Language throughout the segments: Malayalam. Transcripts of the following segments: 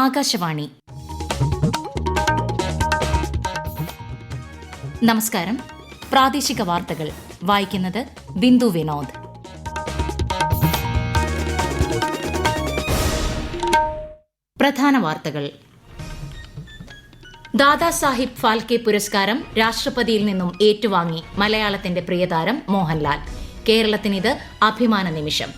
ആകാശവാണി. നമസ്കാരം. പ്രാദേശിക വാർത്തകൾ വായിക്കുന്നത് ബിന്ദു വിനോദ്. പ്രധാന വാർത്തകൾ. ദാദാസാഹിബ് ഫാൽക്കെ പുരസ്കാരം രാഷ്ട്രപതിയിൽ നിന്നും ഏറ്റുവാങ്ങി മലയാളത്തിന്റെ പ്രിയതാരം മോഹൻലാൽ. കേരളത്തിനിത് അഭിമാന നിമിഷം.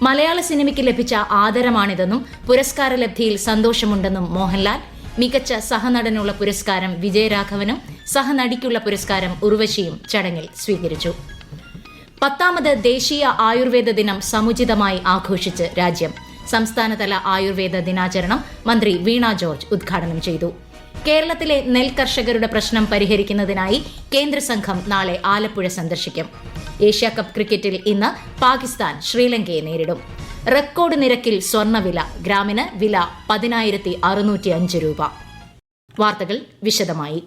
മലയാള സിനിമയ്ക്ക് ലഭിച്ച ആദരമാണിതെന്നും പുരസ്കാര ലബ്ധിയിൽ സന്തോഷമുണ്ടെന്നും മോഹൻലാൽ. മികച്ച സഹനടനുള്ള പുരസ്കാരം വിജയരാഘവനും സഹനടിക്കുള്ള പുരസ്കാരം ഉർവശിയും ചടങ്ങിൽ സ്വീകരിച്ചു. 10ാമത് ദേശീയ ആയുർവേദ ദിനം സമുചിതമായി ആഘോഷിച്ച് രാജ്യം. സംസ്ഥാനതല ആയുർവേദ ദിനാചരണം മന്ത്രി വീണ ജോർജ് ഉദ്ഘാടനം ചെയ്തു. കേരളത്തിലെ നെൽകർഷകരുടെ പ്രശ്നം പരിഹരിക്കുന്നതിനായി കേന്ദ്ര സംഘം നാളെ ആലപ്പുഴ സന്ദർശിക്കും. ഏഷ്യാകപ്പ് ക്രിക്കറ്റിൽ ഇന്ന് പാകിസ്ഥാൻ ശ്രീലങ്കയെ നേരിടും. റെക്കോർഡ് നിരക്കിൽ സ്വർണ്ണവില. ഗ്രാമിന് വില 10,605 രൂപ. വാർത്തകൾ വിശദമായി.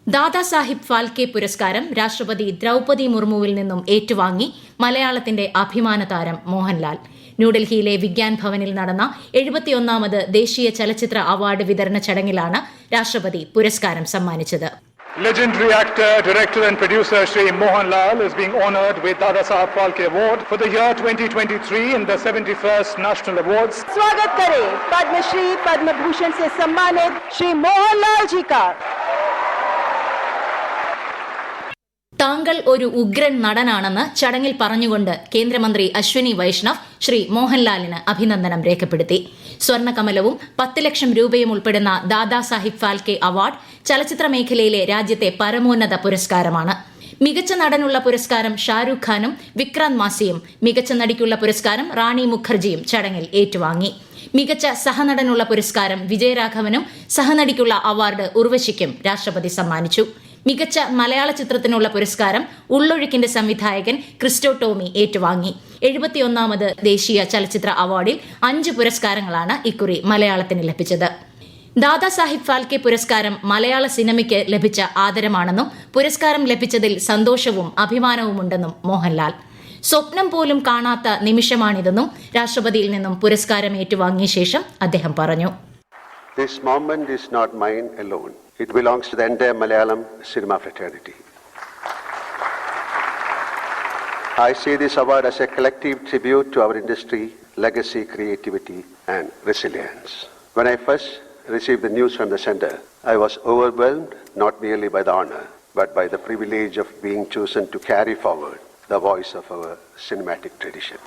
ദാദാസാഹിബ് ഫാൽക്കെ പുരസ്കാരം രാഷ്ട്രപതി ദ്രൌപദി മുർമുവിൽ നിന്നും ഏറ്റുവാങ്ങി മലയാളത്തിന്റെ അഭിമാന താരം മോഹൻലാൽ. ന്യൂഡൽഹിയിലെ വിഗ്യാൻ ഭവനിൽ നടന്ന 71ാമത് ദേശീയ ചലച്ചിത്ര അവാർഡ് വിതരണ ചടങ്ങിലാണ് രാഷ്ട്രപതി പുരസ്കാരം സമ്മാനിച്ചത്. Legendary actor, director and producer Shri Mohanlal is being honoured with Dada Saheb Phalke Award for the year 2023 in the 71st National Awards. स्वागत करें पद्म श्री पद्म भूषण से सम्मानित श्री मोहनलाल जी का. താങ്കൾ ഒരു ഉഗ്രൻ നടനാണെന്ന് ചടങ്ങിൽ പറഞ്ഞുകൊണ്ട് കേന്ദ്രമന്ത്രി അശ്വിനി വൈഷ്ണവ് ശ്രീ മോഹൻലാലിന് അഭിനന്ദനം രേഖപ്പെടുത്തി. സ്വർണ്ണകമലവും 10 ലക്ഷം രൂപയും ഉൾപ്പെടുന്ന ദാദാസാഹിബ് ഫാൽക്കെ അവാർഡ് ചലച്ചിത്ര മേഖലയിലെ രാജ്യത്തെ പരമോന്നത പുരസ്കാരമാണ്. മികച്ച നടനുള്ള പുരസ്കാരം ഷാരൂഖ് ഖാനും വിക്രാന്ത് മാസിയും, മികച്ച നടിക്കുള്ള പുരസ്കാരം റാണി മുഖർജിയും ചടങ്ങിൽ ഏറ്റുവാങ്ങി. മികച്ച സഹനടനുള്ള പുരസ്കാരം വിജയരാഘവനും സഹനടിക്കുള്ള അവാർഡ് ഉർവശിക്കും രാഷ്ട്രപതി സമ്മാനിച്ചു. മികച്ച മലയാള ചിത്രത്തിനുള്ള പുരസ്കാരം ഉള്ളൊഴുക്കിന്റെ സംവിധായകൻ ക്രിസ്റ്റോ ടോമി ഏറ്റുവാങ്ങി. 71ാമത് ദേശീയ ചലച്ചിത്ര അവാർഡിൽ 5 പുരസ്കാരങ്ങളാണ് ഇക്കുറി മലയാളത്തിന് ലഭിച്ചത്. ദാദാസാഹിബ് ഫാൽക്കെ പുരസ്കാരം മലയാള സിനിമയ്ക്ക് ലഭിച്ച ആദരമാണെന്നും പുരസ്കാരം ലഭിച്ചതിൽ സന്തോഷവും അഭിമാനവുമുണ്ടെന്നും മോഹൻലാൽ. സ്വപ്നം പോലും കാണാത്ത നിമിഷമാണിതെന്നും രാഷ്ട്രപതിയിൽ നിന്നും പുരസ്കാരം ഏറ്റുവാങ്ങിയ ശേഷം അദ്ദേഹം പറഞ്ഞു. This moment is not mine alone. It belongs to the entire Malayalam cinema fraternity. I see this award as a collective tribute to our industry, legacy, creativity and resilience. When I first received the news from the center, I was overwhelmed not merely by the honor, but by the privilege of being chosen to carry forward the voice of our cinematic tradition.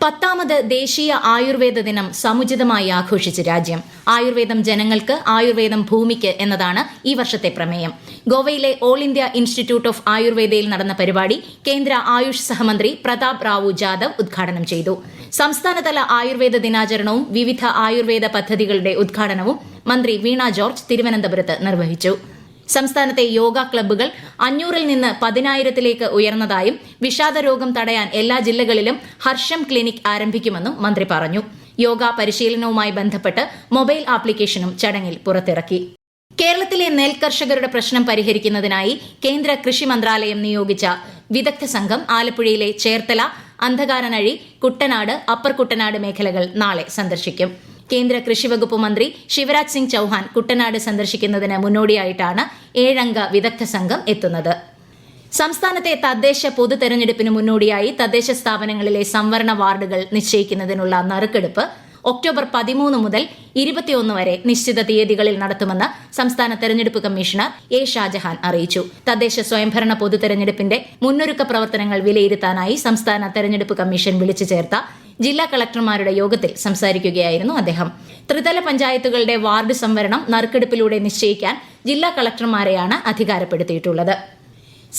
10ാമത് ദേശീയ ആയുർവേദ ദിനം സമുചിതമായി ആഘോഷിച്ച് രാജ്യം. ആയുർവേദം ജനങ്ങൾക്ക്, ആയുർവേദം ഭൂമിക്ക് എന്നതാണ് ഈ വർഷത്തെ പ്രമേയം. ഗോവയിലെ ഓൾ ഇന്ത്യ ഇൻസ്റ്റിറ്റ്യൂട്ട് ഓഫ് ആയുർവേദയിൽ നടന്ന പരിപാടി കേന്ദ്ര ആയുഷ് സഹമന്ത്രി പ്രതാപ് റാവു ജാദവ് ഉദ്ഘാടനം ചെയ്തു. സംസ്ഥാനതല ആയുർവേദ ദിനാചരണവും വിവിധ ആയുർവേദ പദ്ധതികളുടെ ഉദ്ഘാടനവും മന്ത്രി വീണ ജോർജ് തിരുവനന്തപുരത്ത് നിർവഹിച്ചു. സംസ്ഥാനത്തെ യോഗ ക്ലബ്ബുകൾ 500-ൽ നിന്ന് 10,000-ലേക്ക് ഉയർന്നതായും വിഷാദരോഗം തടയാൻ എല്ലാ ജില്ലകളിലും ഹർഷം ക്ലിനിക് ആരംഭിക്കുമെന്നും മന്ത്രി പറഞ്ഞു. യോഗ പരിശീലനവുമായി ബന്ധപ്പെട്ട് മൊബൈൽ ആപ്ലിക്കേഷനും ചടങ്ങിൽ പുറത്തിറക്കി. കേരളത്തിലെ നെൽകർഷകരുടെ പ്രശ്നം പരിഹരിക്കുന്നതിനായി കേന്ദ്ര കൃഷി മന്ത്രാലയം നിയോഗിച്ച വിദഗ്ധ സംഘം ആലപ്പുഴയിലെ ചേർത്തല, അന്ധകാരനഴി, കുട്ടനാട്, അപ്പർ കുട്ടനാട് മേഖലകൾ നാളെ സന്ദർശിക്കും. കേന്ദ്ര കൃഷിവകുപ്പ് മന്ത്രി ശിവരാജ് സിംഗ് ചൌഹാൻ കുട്ടനാട് സന്ദർശിക്കുന്നതിന് മുന്നോടിയായിട്ടാണ് 7-അംഗ വിദഗ്ധ സംഘം എത്തുന്നത്. സംസ്ഥാനത്തെ തദ്ദേശ പൊതു തെരഞ്ഞെടുപ്പിന് മുന്നോടിയായി തദ്ദേശ സ്ഥാപനങ്ങളിലെ സംവരണ വാർഡുകൾ നിശ്ചയിക്കുന്നതിനുള്ള നറുക്കെടുപ്പ് ഒക്ടോബർ 13 മുതൽ 21 വരെ നിശ്ചിത തീയതികളിൽ നടത്തുമെന്ന് സംസ്ഥാന തെരഞ്ഞെടുപ്പ് കമ്മീഷണർ എ ഷാജഹാൻ അറിയിച്ചു. തദ്ദേശ സ്വയംഭരണ പൊതു തെരഞ്ഞെടുപ്പിന്റെ മുന്നൊരുക്ക പ്രവർത്തനങ്ങൾ വിലയിരുത്താനായി സംസ്ഥാന തെരഞ്ഞെടുപ്പ് കമ്മീഷൻ വിളിച്ചു ചേർത്ത ജില്ലാ കളക്ടർമാരുടെ യോഗത്തിൽ സംസാരിക്കുകയായിരുന്നു അദ്ദേഹം. ത്രിതല പഞ്ചായത്തുകളുടെ വാർഡ് സംവരണം നറുക്കെടുപ്പിലൂടെ നിശ്ചയിക്കാൻ ജില്ലാ കളക്ടർമാരെയാണ് അധികാരപ്പെടുത്തിയിട്ടുള്ളത്.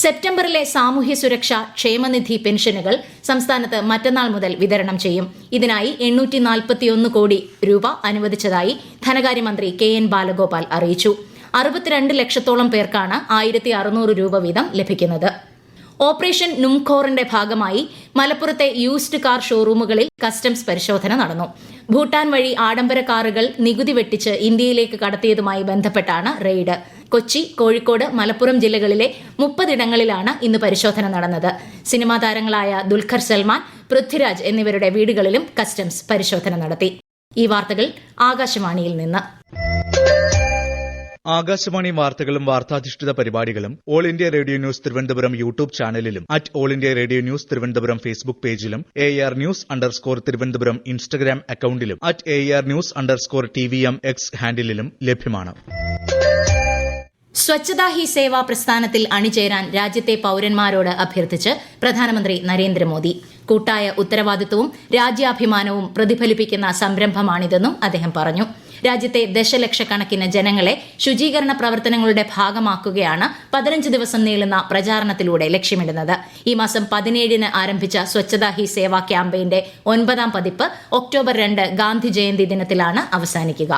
സെപ്റ്റംബറിലെ സാമൂഹ്യ സുരക്ഷാ ക്ഷേമനിധി പെൻഷനുകൾ സംസ്ഥാനത്ത് മറ്റന്നാൾ മുതൽ വിതരണം ചെയ്യും. ഇതിനായി 841 കോടി രൂപ അനുവദിച്ചതായി ധനകാര്യമന്ത്രി KN ബാലഗോപാൽ അറിയിച്ചു. 62 ലക്ഷത്തോളം പേർക്കാണ് 1,600 രൂപ വീതം ലഭിക്കുന്നത്. ഓപ്പറേഷൻ നുംഖോറിന്റെ ഭാഗമായി മലപ്പുറത്തെ യൂസ്ഡ് കാർ ഷോറൂമുകളിൽ കസ്റ്റംസ് പരിശോധന നടന്നു. ഭൂട്ടാൻ വഴി ആഡംബര കാറുകൾ നികുതി വെട്ടിച്ച് ഇന്ത്യയിലേക്ക് കടത്തിയതുമായി ബന്ധപ്പെട്ടാണ് റെയ്ഡ്. കൊച്ചി, കോഴിക്കോട്, മലപ്പുറം ജില്ലകളിലെ 30 ഇടങ്ങളിലാണ് ഇന്ന് പരിശോധന നടന്നത്. സിനിമാ താരങ്ങളായ ദുൽഖർ സൽമാൻ, പൃഥ്വിരാജ് എന്നിവരുടെ വീടുകളിലും കസ്റ്റംസ് പരിശോധന നടത്തി. ഈ വാർത്തകൾ ആകാശവാണിയിൽ നിന്ന്. ആകാശവാണി വാർത്തകളും വാർത്താധിഷ്ഠിത പരിപാടികളും all India radio news Thiruvananthapuram YouTube ചാനലിലും @all India radio news Thiruvananthapuram Facebook പേജിലും AR News_ തിരുവനന്തപുരം ഇൻസ്റ്റഗ്രാം അക്കൌണ്ടിലും @AR News_TVM X ഹാൻഡിലും ലഭ്യമാണ്. സ്വച്ഛതാ ഹി സേവ പ്രസ്ഥാനത്തിൽ അണിചേരാൻ രാജ്യത്തെ പൌരന്മാരോട് അഭ്യർത്ഥിച്ച് പ്രധാനമന്ത്രി നരേന്ദ്രമോദി. കൂട്ടായ ഉത്തരവാദിത്വവും രാജ്യാഭിമാനവും പ്രതിഫലിപ്പിക്കുന്ന സംരംഭമാണിതെന്നും അദ്ദേഹം പറഞ്ഞു. രാജ്യത്തെ ദശലക്ഷക്കണക്കിന് ജനങ്ങളെ ശുചീകരണ പ്രവർത്തനങ്ങളുടെ ഭാഗമാക്കുകയാണ് 15 ദിവസം നീളുന്ന പ്രചാരണത്തിലൂടെ ലക്ഷ്യമിടുന്നത്. ഈ മാസം 17-ന് ആരംഭിച്ച സ്വച്ഛതാ ഹി സേവ ക്യാമ്പയിന്റെ 9ാം പതിപ്പ് ഒക്ടോബർ 2 ഗാന്ധി ജയന്തി ദിനത്തിലാണ് അവസാനിക്കുക.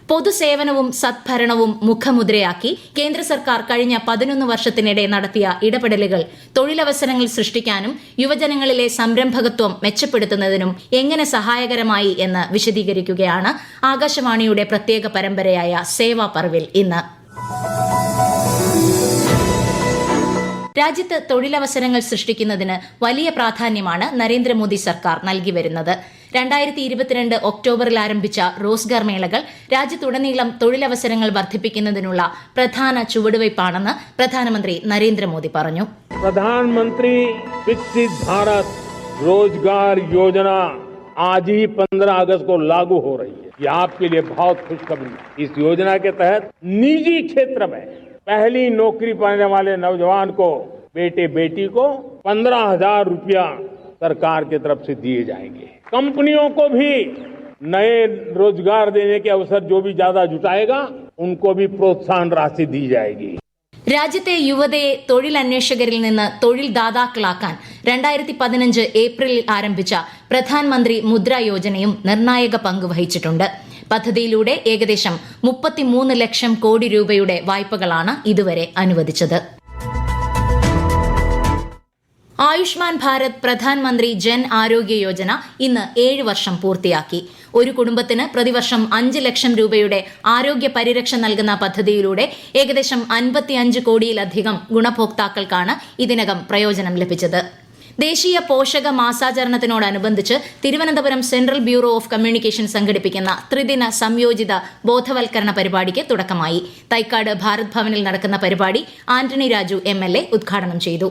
പൊതുസേവനവും സദ്ഭരണവും മുഖമുദ്രയാക്കി കേന്ദ്ര സർക്കാർ കഴിഞ്ഞ 11 വർഷത്തിനിടെ നടത്തിയ ഇടപെടലുകൾ തൊഴിലവസരങ്ങൾ സൃഷ്ടിക്കാനും യുവജനങ്ങളിലെ സംരംഭകത്വം മെച്ചപ്പെടുത്തുന്നതിനും എങ്ങനെ സഹായകരമായി എന്ന് വിശദീകരിക്കുകയാണ് ആകാശവാണിയുടെ പ്രത്യേക പരമ്പരയായ സേവാ പർവിൽ ഇന്ന്. രാജ്യത്ത് തൊഴിലവസരങ്ങൾ സൃഷ്ടിക്കുന്നതിന് വലിയ പ്രാധാന്യമാണ് നരേന്ദ്രമോദി സർക്കാർ നൽകി വരുന്നത്. 2022 ഒക്ടോബറിൽ ആരംഭിച്ച റോസ്ഗാർ മേളകൾ രാജ്യത്തുടനീളം തൊഴിലവസരങ്ങൾ വർദ്ധിപ്പിക്കുന്നതിനുള്ള പ്രധാന ചുവടുവയ്പ്പാണെന്ന് പ്രധാനമന്ത്രി നരേന്ദ്രമോദി പറഞ്ഞു. प्रधानमंत्री विकसित भारत रोजगार योजना आज ही 15 अगस्त को लागू हो रही है. ये आपके लिए बहुत खुशखबरी है. इस योजना के तहत निजी क्षेत्र में पहली नौकरी पाने वाले नौजवान को बेटी को 15,000 रुपया सरकार की तरफ से दिए जाएंगे. कंपनियों को भी नए रोजगार देने के अवसर जो भी ज्यादा जुटाएगा उनको भी प्रोत्साहन राशि दी जाएगी. രാജ്യത്തെ യുവതയെ തൊഴിലന്വേഷകരിൽ നിന്ന് തൊഴിൽ ദാതാക്കളാക്കാൻ 2015 ഏപ്രിലിൽ ആരംഭിച്ച പ്രധാൻമന്ത്രി മുദ്ര യോജനയും നിർണായക പങ്ക് വഹിച്ചിട്ടുണ്ട്. പദ്ധതിയിലൂടെ ഏകദേശം 33 ലക്ഷം കോടി രൂപയുടെ വായ്പകളാണ് ഇതുവരെ അനുവദിച്ചത്. ആയുഷ്മാൻ ഭാരത് പ്രധാൻമന്ത്രി ജൻ ആരോഗ്യ യോജന ഇന്ന് 7 വർഷം പൂർത്തിയാക്കി. ഒരു കുടുംബത്തിന് പ്രതിവർഷം 5 ലക്ഷം രൂപയുടെ ആരോഗ്യ പരിരക്ഷ നൽകുന്ന പദ്ധതിയിലൂടെ ഏകദേശം 55 കോടിയിലധികം ഗുണഭോക്താക്കൾക്കാണ് ഇതിനകം പ്രയോജനം ലഭിച്ചത്. ദേശീയ പോഷക മാസാചരണത്തിനോടനുബന്ധിച്ച് Thiruvananthapuram central bureau of communication സംഘടിപ്പിക്കുന്ന ത്രിദിന സംയോജിത ബോധവൽക്കരണ പരിപാടിക്ക് തുടക്കമായി. തൈക്കാട് ഭാരത് ഭവനിൽ നടക്കുന്ന പരിപാടി ആന്റണി രാജു MLA ഉദ്ഘാടനം ചെയ്തു.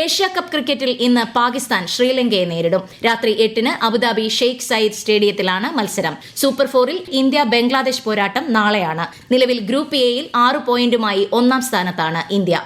ഏഷ്യ കപ്പ് ക്രിക്കറ്റിൽ ഇന്ന് പാകിസ്ഥാൻ ശ്രീലങ്കയെ നേരിടും. രാത്രി 8-ന് അബുദാബി ഷെയ്ഖ് സയ്യിദ് സ്റ്റേഡിയത്തിലാണ് മത്സരം. സൂപ്പർ 4-ൽ ഇന്ത്യ ബംഗ്ലാദേശ് പോരാട്ടം നാളെയാണ്. നിലവിൽ ഗ്രൂപ്പ് എയിൽ 6 പോയിന്റുമായി 1ാം സ്ഥാനത്താണ് ഇന്ത്യ.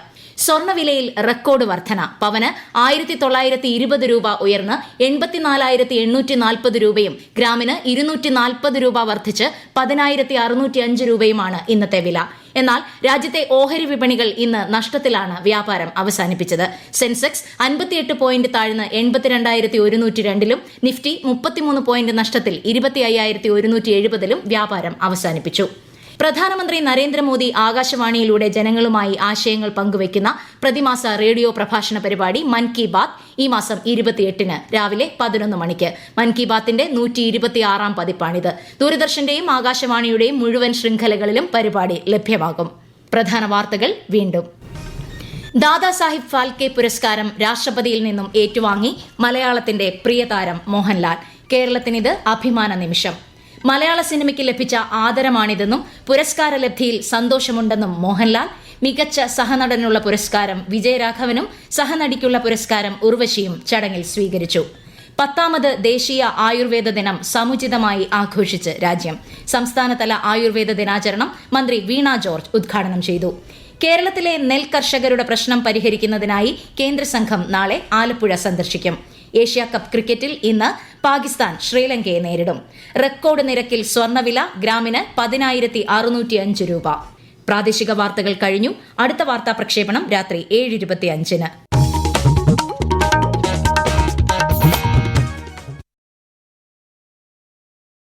സ്വർണ്ണവിലയിൽ റെക്കോർഡ് വർധന. പവന് 1920 രൂപ ഉയർന്ന് 84,840 രൂപയും ഗ്രാമിന് 240 രൂപ വർദ്ധിച്ച് 10,605 രൂപയുമാണ് ഇന്നത്തെ വില. എന്നാൽ രാജ്യത്തെ ഓഹരി വിപണികൾ ഇന്ന് നഷ്ടത്തിലാണ് വ്യാപാരം അവസാനിപ്പിച്ചത്. സെൻസെക്സ് 58 പോയിന്റ് താഴ്ന്ന് 82,102-ലും നിഫ്റ്റി 33 പോയിന്റ് നഷ്ടത്തിൽ 25,170-ലും വ്യാപാരം അവസാനിപ്പിച്ചു. പ്രധാനമന്ത്രി നരേന്ദ്രമോദി ആകാശവാണിയിലൂടെ ജനങ്ങളുമായി ആശയങ്ങൾ പങ്കുവയ്ക്കുന്ന പ്രതിമാസ റേഡിയോ പ്രഭാഷണ പരിപാടി മൻ കി ബാത്ത് ഈ മാസം 28-ന് രാവിലെ 11 മണിക്ക്. മൻ കി ബാത്തിന്റെ 126-ാം പതിപ്പാണിത്. ദൂരദർശന്റെയും ആകാശവാണിയുടെയും മുഴുവൻ ശൃംഖലകളിലും പരിപാടി ലഭ്യമാകും. പ്രധാന വാർത്തകൾ വീണ്ടും. ദാദാസാഹിബ് ഫാൽക്കെ പുരസ്കാരം രാഷ്ട്രപതിയിൽ നിന്നും ഏറ്റുവാങ്ങി മലയാളത്തിന്റെ പ്രിയതാരം മോഹൻലാൽ. കേരളത്തിനിത് അഭിമാന നിമിഷം. മലയാള സിനിമയ്ക്ക് ലഭിച്ച ആദരമാണിതെന്നും പുരസ്കാര ലബ്ധിയിൽ സന്തോഷമുണ്ടെന്നും മോഹൻലാൽ. മികച്ച സഹനടനുള്ള പുരസ്കാരം വിജയരാഘവനും സഹനടിക്കുള്ള പുരസ്കാരം ഉർവശിയും ചടങ്ങിൽ സ്വീകരിച്ചു. 10ാമത് ദേശീയ ആയുർവേദ ദിനം സമുചിതമായി ആഘോഷിച്ച് രാജ്യം. സംസ്ഥാനതല ആയുർവേദ ദിനാചരണം മന്ത്രി വീണ ജോർജ് ഉദ്ഘാടനം ചെയ്തു. കേരളത്തിലെ നെൽ കർഷകരുടെ പ്രശ്നം പരിഹരിക്കുന്നതിനായി കേന്ദ്ര സംഘം നാളെ ആലപ്പുഴ സന്ദർശിക്കും. ഏഷ്യ കപ്പ് ക്രിക്കറ്റിൽ ഇന്ന് പാകിസ്ഥാൻ ശ്രീലങ്കയെ നേരിടും. റെക്കോർഡ് നിരക്കിൽ സ്വർണ്ണവില ഗ്രാമിന് 10,605 രൂപ. പ്രാദേശിക വാർത്തകൾ കഴിഞ്ഞു. അടുത്ത വാർത്താ പ്രക്ഷേപണം രാത്രി 7:25-ന്.